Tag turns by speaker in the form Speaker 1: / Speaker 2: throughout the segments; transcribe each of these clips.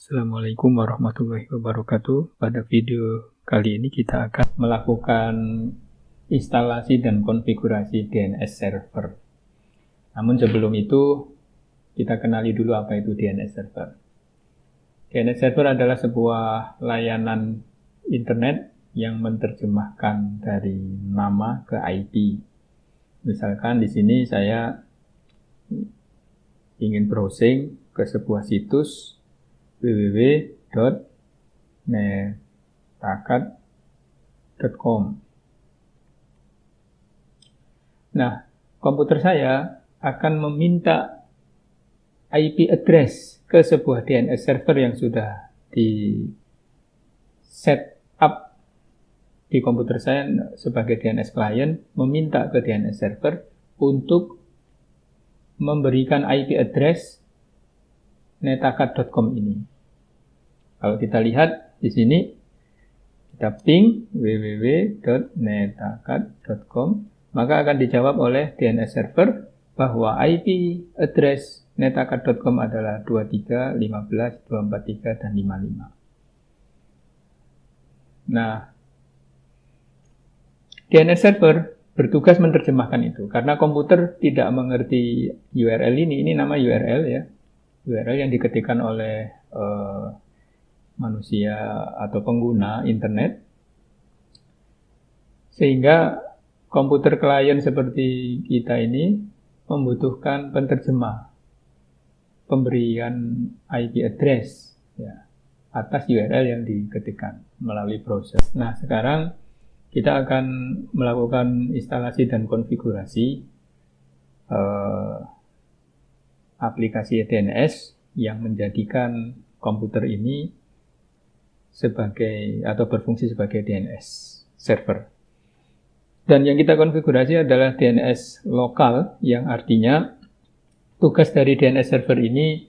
Speaker 1: Assalamualaikum warahmatullahi wabarakatuh. Pada video kali ini kita akan melakukan instalasi dan konfigurasi DNS server. Namun sebelum itu, kita kenali dulu apa itu DNS server. DNS server adalah sebuah layanan internet yang menerjemahkan dari nama ke IP. Misalkan di sini saya ingin browsing ke sebuah situs www.netakat.com. Nah, komputer saya akan meminta IP address ke sebuah DNS server yang sudah di set up di komputer saya sebagai DNS client, meminta ke DNS server untuk memberikan IP address netakat.com ini. Kalau kita lihat di sini, kita ping www.netakat.com, maka akan dijawab oleh DNS server bahwa IP address netakat.com adalah 23, 15, 243, dan 55. Nah, DNS server bertugas menerjemahkan itu, karena komputer tidak mengerti URL ini nama URL ya, URL yang diketikkan oleh manusia atau pengguna internet, sehingga komputer klien seperti kita ini membutuhkan penterjemah, pemberian IP address ya, atas URL yang diketikkan melalui browser. Nah, sekarang kita akan melakukan instalasi dan konfigurasi aplikasi DNS yang menjadikan komputer ini sebagai atau berfungsi sebagai DNS server. Dan yang kita konfigurasi adalah DNS lokal, yang artinya tugas dari DNS server ini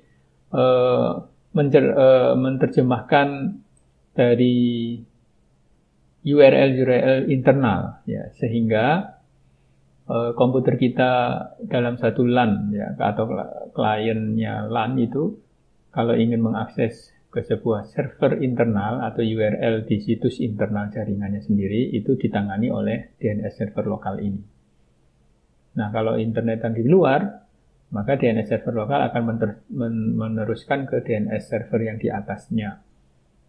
Speaker 1: menerjemahkan dari URL internal ya, sehingga komputer kita dalam satu LAN ya, atau kliennya LAN itu kalau ingin mengakses ke sebuah server internal atau URL di situs internal jaringannya sendiri, itu ditangani oleh DNS server lokal ini. Nah, kalau internetan di luar, maka DNS server lokal akan meneruskan ke DNS server yang di atasnya.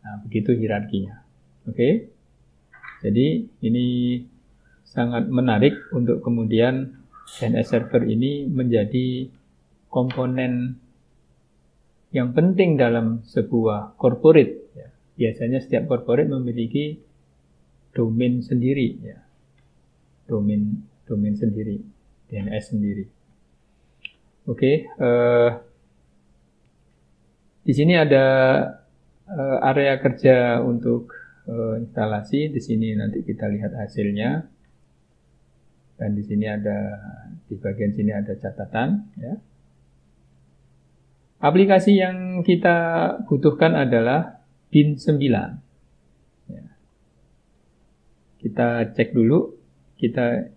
Speaker 1: Nah, begitu hierarkinya. Oke? Jadi ini sangat menarik untuk kemudian DNS server ini menjadi komponen yang penting dalam sebuah corporate. Ya. Biasanya setiap corporate memiliki domain sendiri, ya. Domain sendiri, DNS sendiri. Oke, di sini ada area kerja untuk instalasi. Di sini nanti kita lihat hasilnya. Dan di sini di bagian sini ada catatan, ya. Aplikasi yang kita butuhkan adalah bin9. Ya. Kita cek dulu, kita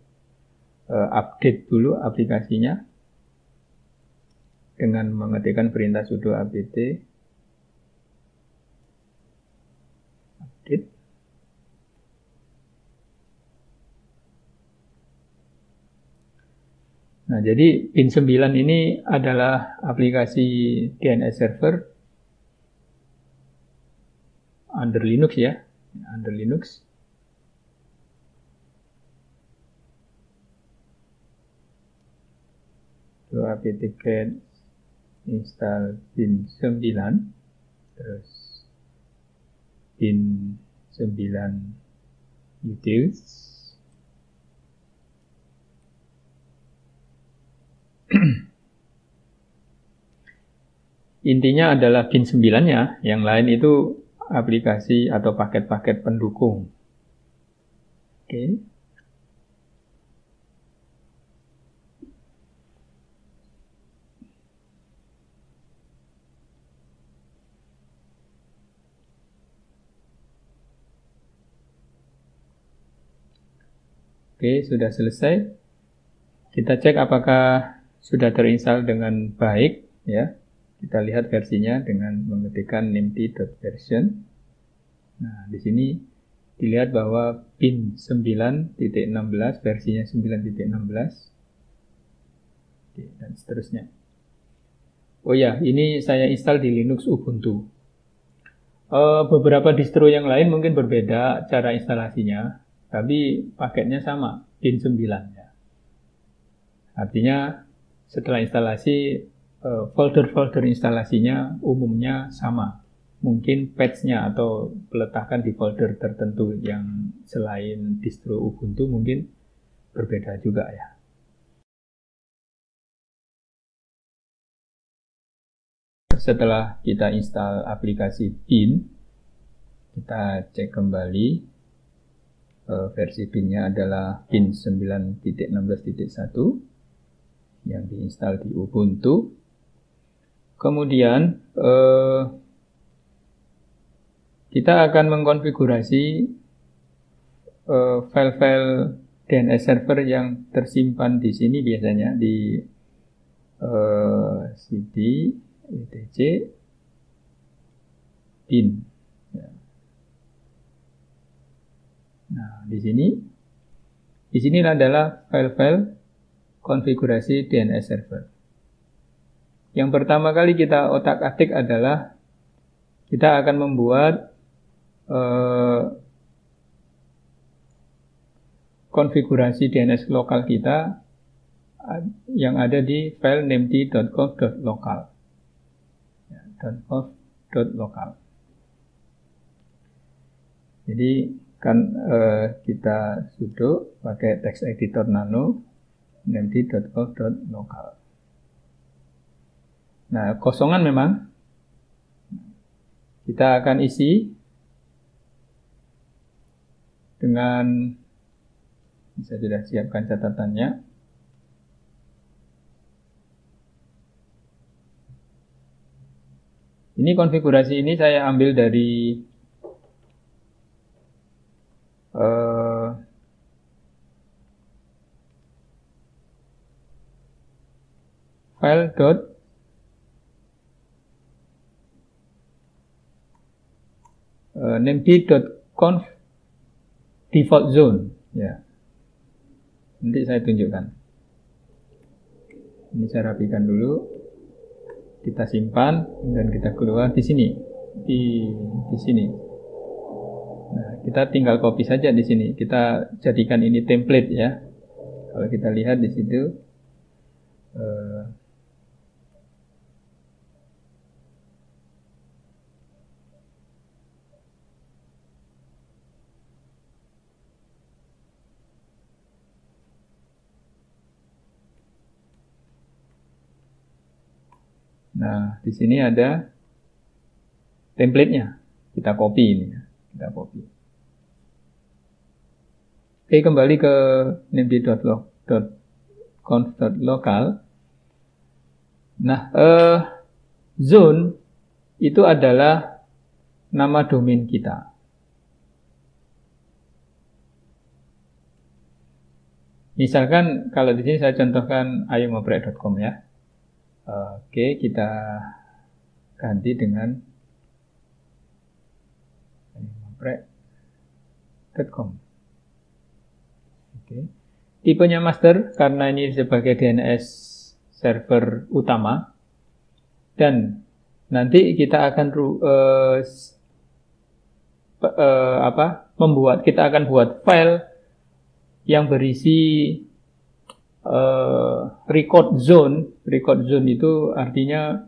Speaker 1: update dulu aplikasinya dengan mengetikkan perintah sudo apt update. Nah, jadi bin9 ini adalah aplikasi DNS server under Linux ya, under Linux. So, apt-get install bin9, terus bin9 utils. Intinya adalah bin9-nya, yang lain itu aplikasi atau paket-paket pendukung. Oke. Oke, sudah selesai. Kita cek apakah sudah terinstall dengan baik, ya. Kita lihat versinya dengan mengetikkan namety.version. Nah, di sini dilihat bahwa pin 9.16 versinya 9.16 dan seterusnya. Oh ya, ini saya install di Linux Ubuntu. Beberapa distro yang lain mungkin berbeda cara instalasinya, tapi paketnya sama, pin 9 ya. Artinya setelah instalasi folder-folder instalasinya umumnya sama. Mungkin patch-nya atau peletakan di folder tertentu yang selain distro Ubuntu mungkin berbeda juga ya. Setelah kita install aplikasi pin, kita cek kembali versi pinnya adalah pin 9.16.1 yang diinstal di Ubuntu. Kemudian kita akan mengkonfigurasi file-file DNS server yang tersimpan di sini biasanya di cd etc pin. Nah, di sini adalah file-file konfigurasi DNS server. Yang pertama kali kita otak-atik adalah kita akan membuat konfigurasi DNS lokal kita yang ada di file namety.conf.local. .conf.local. Jadi kan kita sudo pakai text editor nano namety.conf.local. Nah, kosongan memang kita akan isi dengan, saya sudah siapkan catatannya. Ini konfigurasi ini saya ambil dari file namety.conf default zone ya. Nanti saya tunjukkan. Ini saya rapikan dulu. Kita simpan dan kita keluar di sini. Di sini. Nah, kita tinggal copy saja di sini. Kita jadikan ini template ya. Kalau kita lihat di situ nah, di sini ada template-nya. Kita copy ini. Kita copy. Oke, kembali ke namety.conf.local. Nah, zone itu adalah nama domain kita. Misalkan kalau di sini saya contohkan ayongoprek.com ya. Oke, kita ganti dengan ayongoprek.com. Oke. Tipenya master karena ini sebagai DNS server utama. Dan nanti kita akan kita akan buat file yang berisi record zone. Record zone itu artinya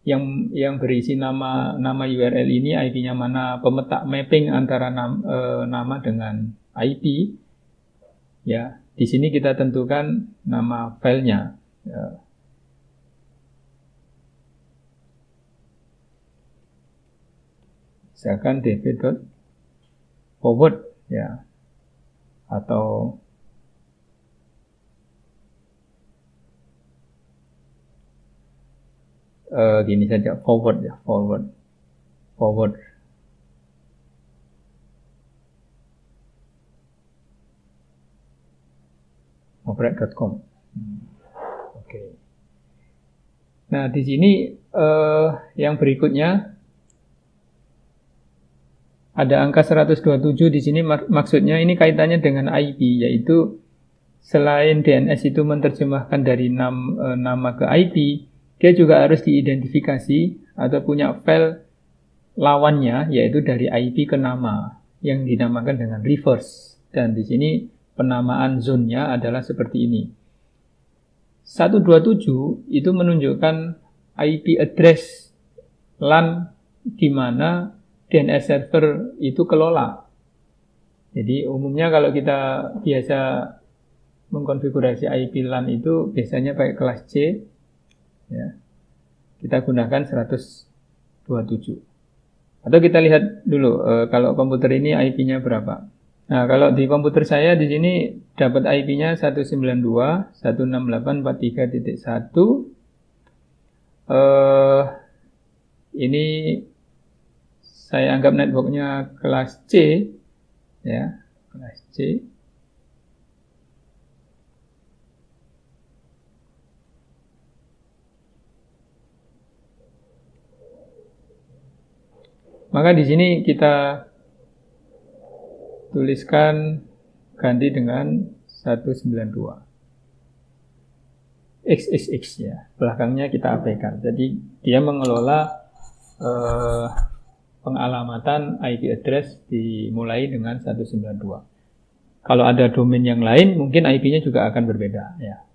Speaker 1: yang berisi nama URL ini, IP-nya mana, pemetak mapping antara nama dengan IP. Ya, di sini kita tentukan nama filenya. Ya. Misalkan db.forward ya, atau gini saja, forward ya, forward oprek.com. Oke. Nah, di sini yang berikutnya ada angka 127 di sini, maksudnya ini kaitannya dengan IP, yaitu selain DNS itu menerjemahkan dari nama ke IP, dia juga harus diidentifikasi atau punya file lawannya, yaitu dari IP ke nama, yang dinamakan dengan reverse. Dan di sini penamaan zone-nya adalah seperti ini. 127 itu menunjukkan IP address LAN di mana DNS server itu kelola. Jadi umumnya kalau kita biasa mengkonfigurasi IP LAN itu biasanya pakai kelas C, ya, kita gunakan 127. Atau kita lihat dulu kalau komputer ini IP-nya berapa. Nah, kalau di komputer saya di sini dapat IP-nya 192.168.43.1. Ini saya anggap networknya kelas C, ya, kelas C. Maka di sini kita tuliskan ganti dengan 192. XXX ya, belakangnya kita abaikan. Jadi dia mengelola pengalamatan IP address dimulai dengan 192. Kalau ada domain yang lain, mungkin IP-nya juga akan berbeda ya.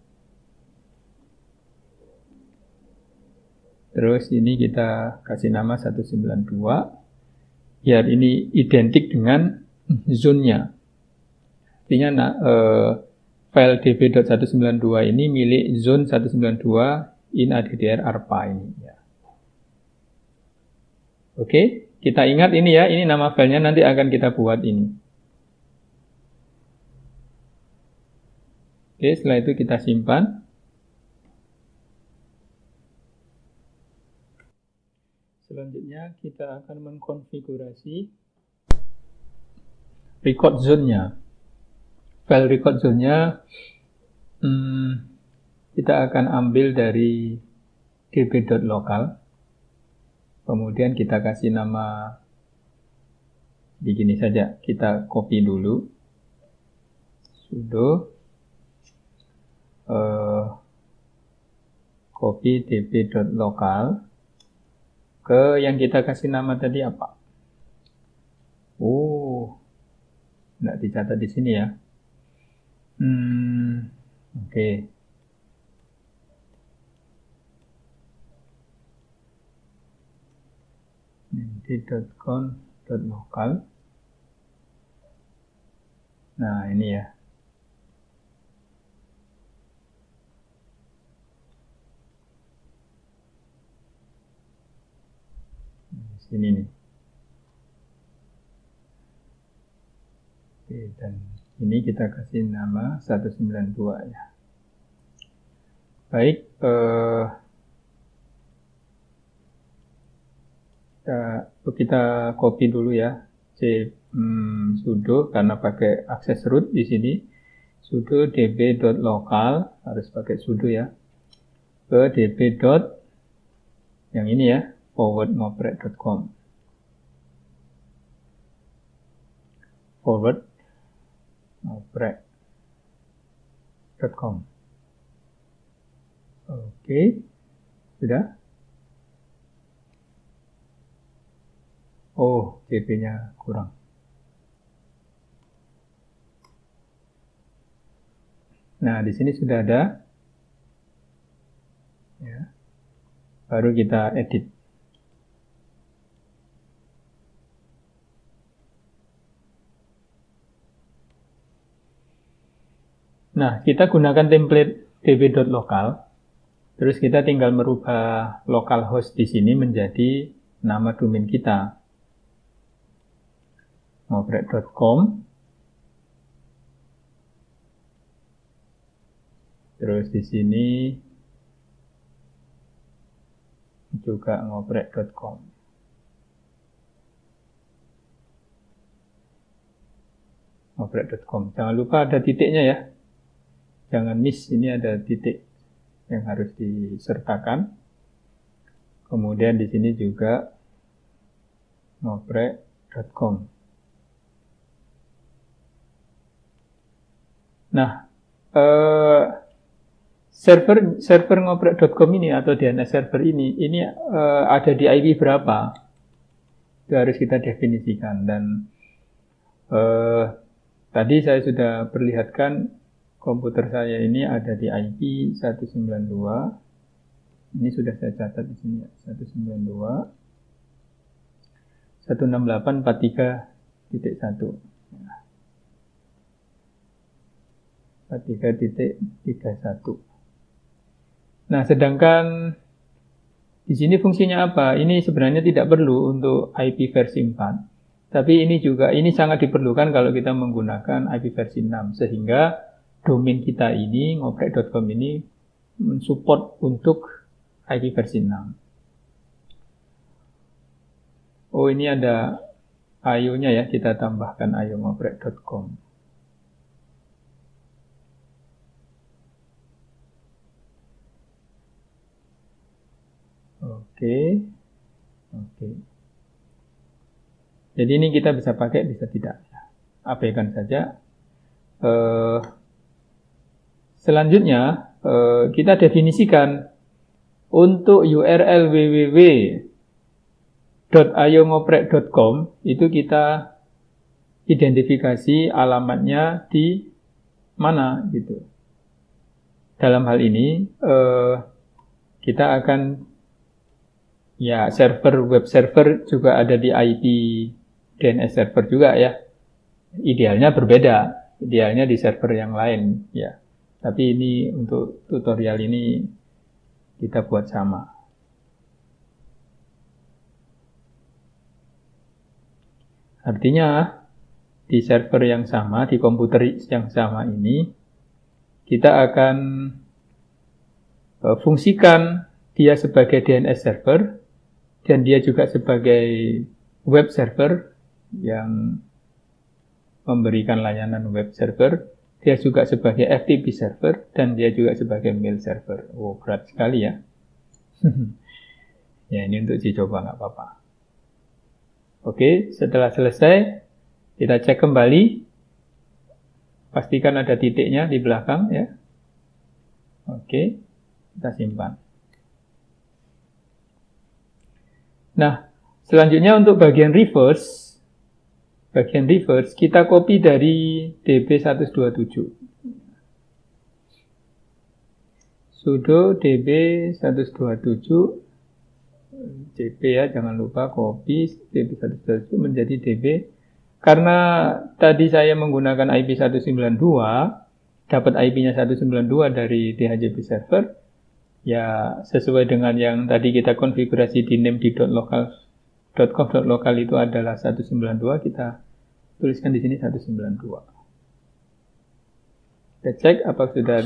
Speaker 1: Terus ini kita kasih nama 192. Biar ini identik dengan zone-nya. Artinya file db.192 ini milik zone 192 in ADDR ARPA ini. Ya. Oke, kita ingat ini ya, ini nama filenya, nanti akan kita buat ini. Oke, setelah itu kita simpan. Selanjutnya kita akan mengkonfigurasi record zone-nya. File record zone-nya kita akan ambil dari db.local. Kemudian kita kasih nama begini saja. Kita copy dulu. Sudo copy db.local ke yang kita kasih nama tadi apa? Oh, tidak dicatat di sini ya. Oke. .com.local. Nah, ini ya. Sini nih. Oke, dan ini kita kasih nama 192 ya. Baik, kita copy dulu ya. Sudo karena pakai akses root di sini. Sudo db.local, harus pakai sudo ya. Ke db. Yang ini ya, forward.ngoprek.com. forward.ngoprek.com. Oke, sudah. Oh, db-nya kurang. Nah, di sini sudah ada. Ya. Baru kita edit. Nah, kita gunakan template db.local. Terus kita tinggal merubah localhost di sini menjadi nama domain kita. ngoprek.com. Terus di sini juga ngoprek.com. ngoprek.com. Jangan lupa ada titiknya ya. Jangan miss, ini ada titik yang harus disertakan. Kemudian di sini juga ngoprek.com. Nah, server ngoprek.com ini atau DNS server ini ada di IP berapa? Itu harus kita definisikan. Dan tadi saya sudah perlihatkan komputer saya ini ada di IP 192. Ini sudah saya catat di sini ya, 192 168.43.1 43.31. Nah, sedangkan di sini fungsinya apa? Ini sebenarnya tidak perlu untuk IP versi 4. Tapi ini sangat diperlukan kalau kita menggunakan IP versi 6. Sehingga domain kita ini, ngoprek.com ini, mensupport untuk IP versi 6. Oh, ini ada IO-nya ya, kita tambahkan IO ngoprek.com. Oke. Jadi ini kita bisa pakai, bisa tidak. Abaikan saja. Selanjutnya, kita definisikan untuk URL www.ayongoprek.com itu kita identifikasi alamatnya di mana gitu. Dalam hal ini kita akan web server juga ada di IP DNS server juga ya. Idealnya berbeda, idealnya di server yang lain ya. Tapi ini untuk tutorial ini kita buat sama. Artinya di server yang sama, di komputer yang sama ini, kita akan fungsikan dia sebagai DNS server dan dia juga sebagai web server yang memberikan layanan web server. Dia juga sebagai FTP server dan dia juga sebagai mail server. Oh, berat sekali ya. Ya, ini untuk dicoba nggak apa-apa. Oke, setelah selesai, kita cek kembali. Pastikan ada titiknya di belakang ya. Oke, kita simpan. Nah, selanjutnya untuk bagian reverse, kita copy dari DB127. Sudo DB127 DB ya, jangan lupa copy DB127 menjadi DB. Karena tadi saya menggunakan IP 192, dapat IP-nya 192 dari DHCP server, ya sesuai dengan yang tadi kita konfigurasi di name di .com.local itu adalah 192, kita tuliskan di sini 192. Kita cek apa sudah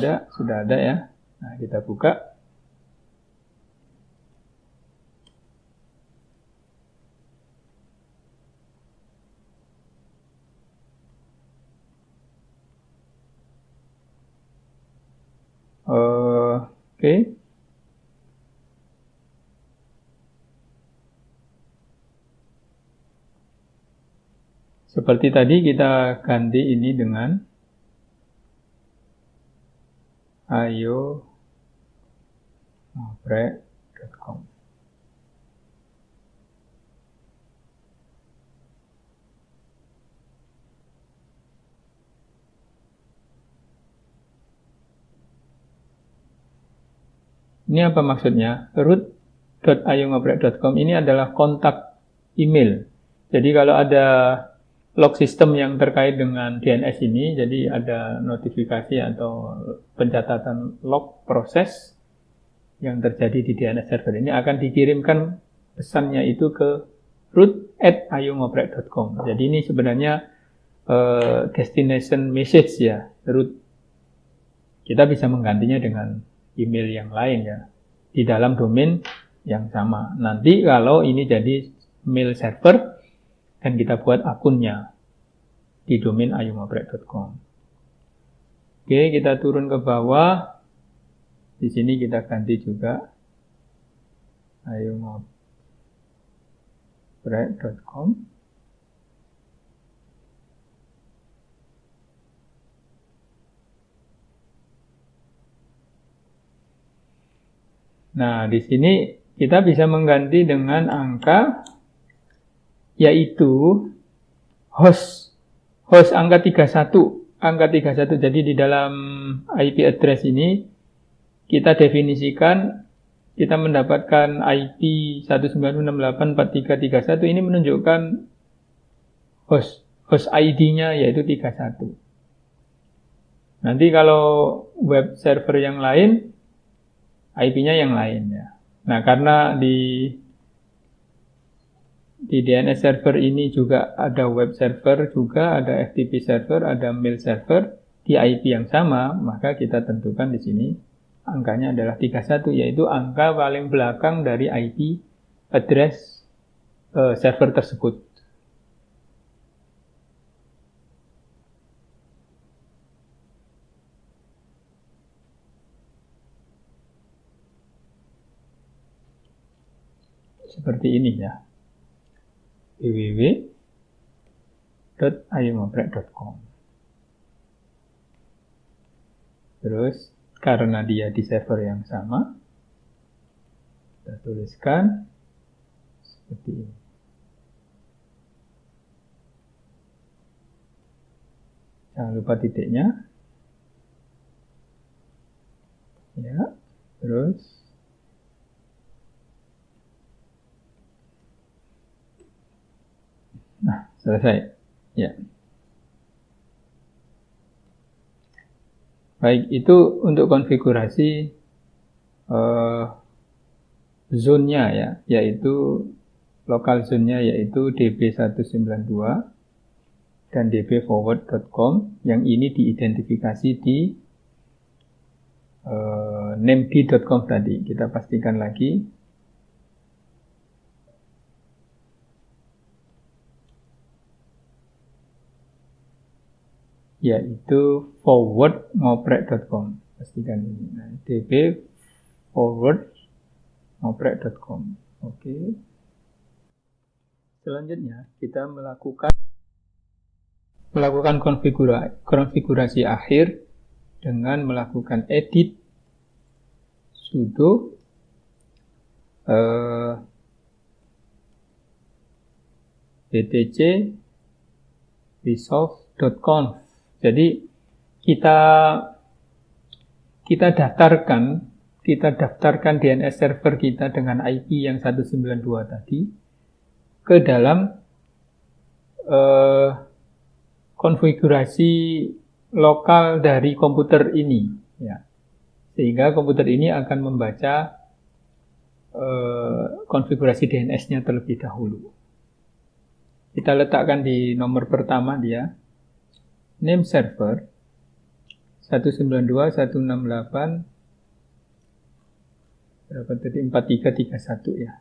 Speaker 1: ada ya. Nah, kita buka. Oke. Seperti tadi kita ganti ini dengan ayongoprek.com. Ini apa maksudnya? root.ayongoprek.com ini adalah kontak email. Jadi kalau ada log system yang terkait dengan DNS ini, jadi ada notifikasi atau pencatatan log proses yang terjadi di DNS server ini akan dikirimkan pesannya itu ke root@ayongoprek.com. Jadi ini sebenarnya destination message ya, root. Kita bisa menggantinya dengan email yang lain ya, di dalam domain yang sama. Nanti kalau ini jadi mail server, dan kita buat akunnya di domain ayongoprek.com. Oke, kita turun ke bawah. Di sini kita ganti juga ayomobrek.com. Nah, di sini kita bisa mengganti dengan angka, yaitu host angka 31. Angka 31. Jadi di dalam IP address ini kita definisikan, kita mendapatkan IP 19684331 ini menunjukkan host ID-nya yaitu 31. Nanti kalau web server yang lain, IP-nya yang lain ya. Nah, karena di DNS server ini juga ada web server, juga ada FTP server, ada mail server di IP yang sama, maka kita tentukan di sini angkanya adalah 31, yaitu angka paling belakang dari IP address server tersebut. Seperti ini ya, www.ayomobrek.com. Terus karena dia di server yang sama, kita tuliskan seperti ini. Jangan lupa titiknya. Ya, terus nah, selesai. Ya. Baik, itu untuk konfigurasi zone-nya ya, yaitu lokal zone-nya yaitu db192 dan dbforward.com, yang ini diidentifikasi di named.com tadi. Kita pastikan lagi. Yaitu forward.ngoprek.com. Pastikan ini. Nah, dbforward.ngoprek.com. Oke. Selanjutnya kita melakukan konfigurasi akhir dengan melakukan edit sudo btc resolve.conf. Jadi kita daftarkan DNS server kita dengan IP yang 192 tadi ke dalam konfigurasi lokal dari komputer ini ya. Sehingga komputer ini akan membaca konfigurasi DNS-nya terlebih dahulu. Kita letakkan di nomor pertama dia name server 192.168 berapa tadi, 4331 ya.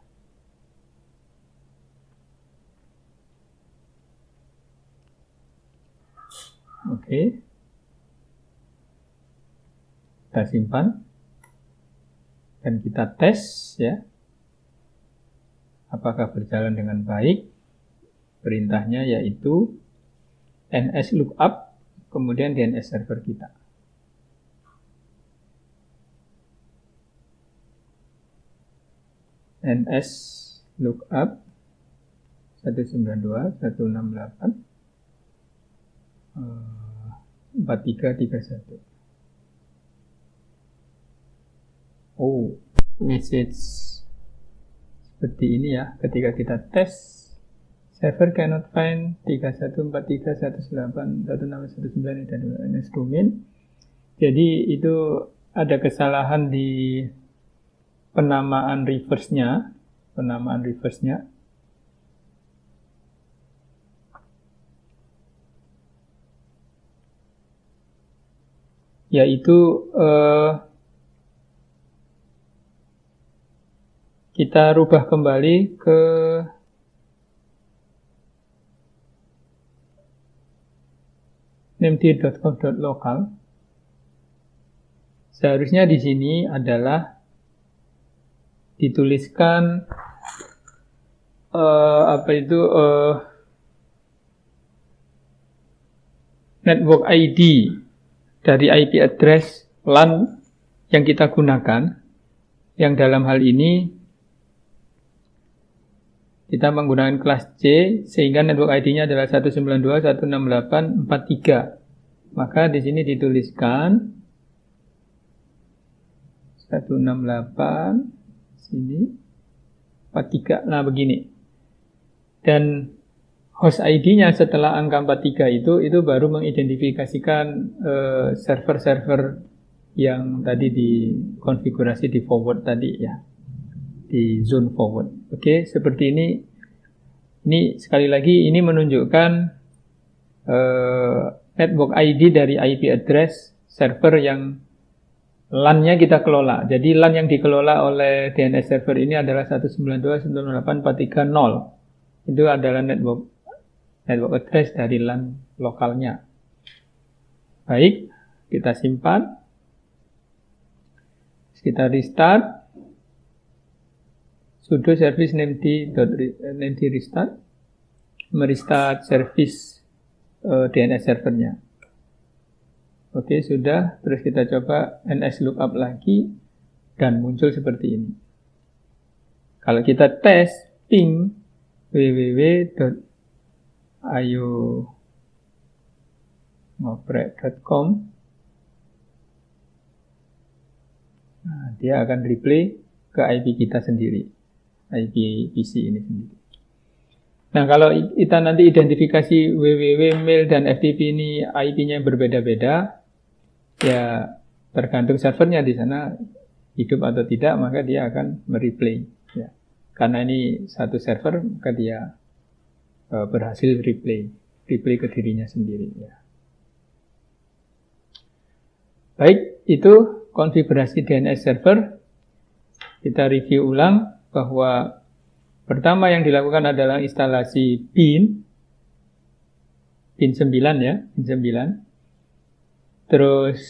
Speaker 1: Oke. Kita simpan dan kita tes ya. Apakah berjalan dengan baik? Perintahnya yaitu ns lookup kemudian DNS server kita. ns lookup 192.168 4331. Oh, message seperti ini ya. Ketika kita tes, server cannot find 3143.108.161.9 dan DNS domain. Jadi itu ada kesalahan di penamaan reverse-nya. Yaitu kita rubah kembali ke named.com.local. Seharusnya di sini adalah dituliskan network ID dari IP address LAN yang kita gunakan, yang dalam hal ini kita menggunakan kelas C, sehingga network ID-nya adalah 192.168.43. Maka di sini dituliskan 168 sini 43. Nah, begini. Dan host ID-nya setelah angka 43 itu baru mengidentifikasikan server-server yang tadi dikonfigurasi di forward tadi ya, di zone forward. Oke, seperti ini. Ini sekali lagi ini menunjukkan network ID dari IP address server yang LAN-nya kita kelola. Jadi LAN yang dikelola oleh DNS server ini adalah 192.168.430. Itu adalah network address dari LAN lokalnya. Baik, kita simpan. Kita restart. Sudo service named restart. Merestart service DNS servernya. Oke, sudah. Terus kita coba ns lookup lagi dan muncul seperti ini. Kalau kita tes ping www.ayongoprek.com, nah, dia akan replay ke IP kita sendiri, IP PC ini sendiri. Nah, kalau kita nanti identifikasi www.mail dan FTP ini IP-nya berbeda-beda, ya tergantung servernya di sana hidup atau tidak, maka dia akan mereplay. Ya. Karena ini satu server, maka dia berhasil replay ke dirinya sendiri. Ya. Baik, itu konfigurasi DNS server. Kita review ulang bahwa pertama yang dilakukan adalah instalasi pin 9 ya, pin 9. Terus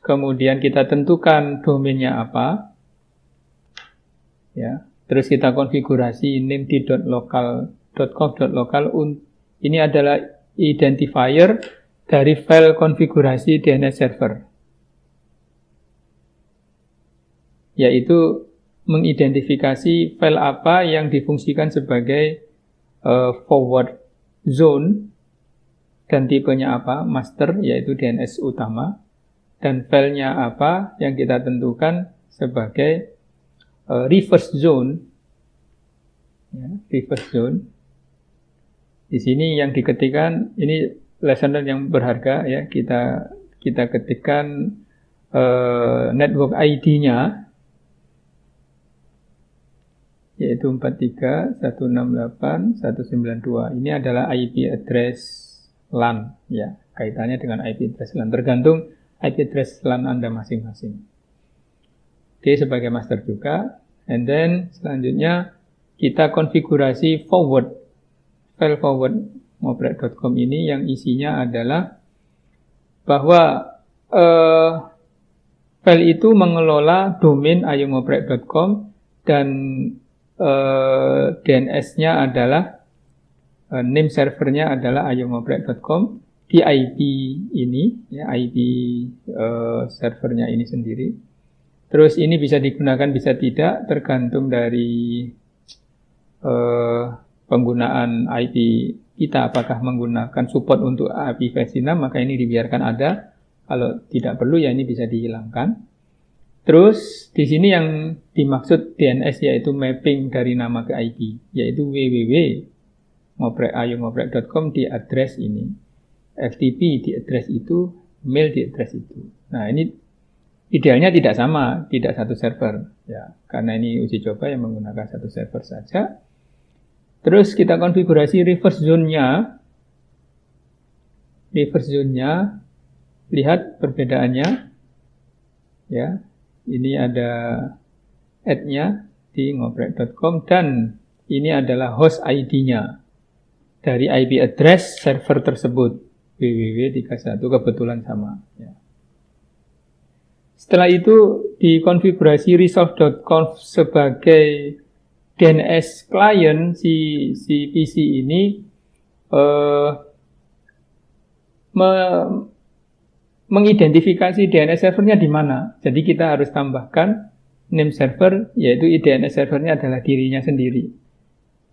Speaker 1: kemudian kita tentukan domainnya apa. Ya, terus kita konfigurasi named.local.conf.local. Ini adalah identifier dari file konfigurasi DNS server, yaitu mengidentifikasi file apa yang difungsikan sebagai forward zone dan tipenya apa, master, yaitu DNS utama, dan filenya apa yang kita tentukan sebagai reverse zone. Ya, reverse zone. Di sini yang diketikkan, ini listener yang berharga ya, kita ketikkan network ID-nya, yaitu 43.168.192. Ini adalah IP address LAN, ya, kaitannya dengan IP address LAN, tergantung IP address LAN Anda masing-masing. Oke, sebagai master juga. And then selanjutnya kita konfigurasi forward, file forward ngoprek.com ini yang isinya adalah bahwa file itu mengelola domain ayongoprek.com dan DNS-nya adalah name servernya adalah ayongoprek.com di IP ini, ya, IP servernya ini sendiri. Terus ini bisa digunakan, bisa tidak, tergantung dari penggunaan IP kita. Apakah menggunakan support untuk IP versi 6, maka ini dibiarkan ada. Kalau tidak perlu, ya ini bisa dihilangkan. Terus di sini yang dimaksud DNS yaitu mapping dari nama ke IP, yaitu www.ayongoprek.com di address ini, FTP di address itu, mail di address itu. Nah, ini idealnya tidak sama, tidak satu server, ya, karena ini uji coba yang menggunakan satu server saja. Terus kita konfigurasi reverse zone-nya. Reverse zone-nya, lihat perbedaannya, ya. Ini ada add-nya di ngoprek.com dan ini adalah host ID-nya dari IP address server tersebut, www.31, kebetulan sama. Ya. Setelah itu dikonfigurasi resolve.conf sebagai DNS client si PC ini mengidentifikasi DNS servernya di mana. Jadi kita harus tambahkan name server, yaitu DNS servernya adalah dirinya sendiri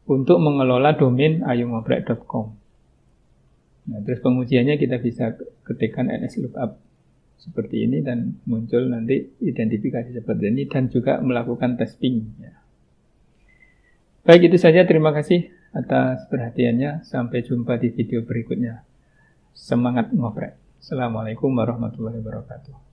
Speaker 1: untuk mengelola domain ayungoprek.com. Nah, terus pengujiannya kita bisa ketikkan nslookup seperti ini dan muncul nanti identifikasi seperti ini dan juga melakukan tes ping. Ya. Baik, itu saja. Terima kasih atas perhatiannya. Sampai jumpa di video berikutnya. Semangat ngoprek. Assalamualaikum warahmatullahi wabarakatuh.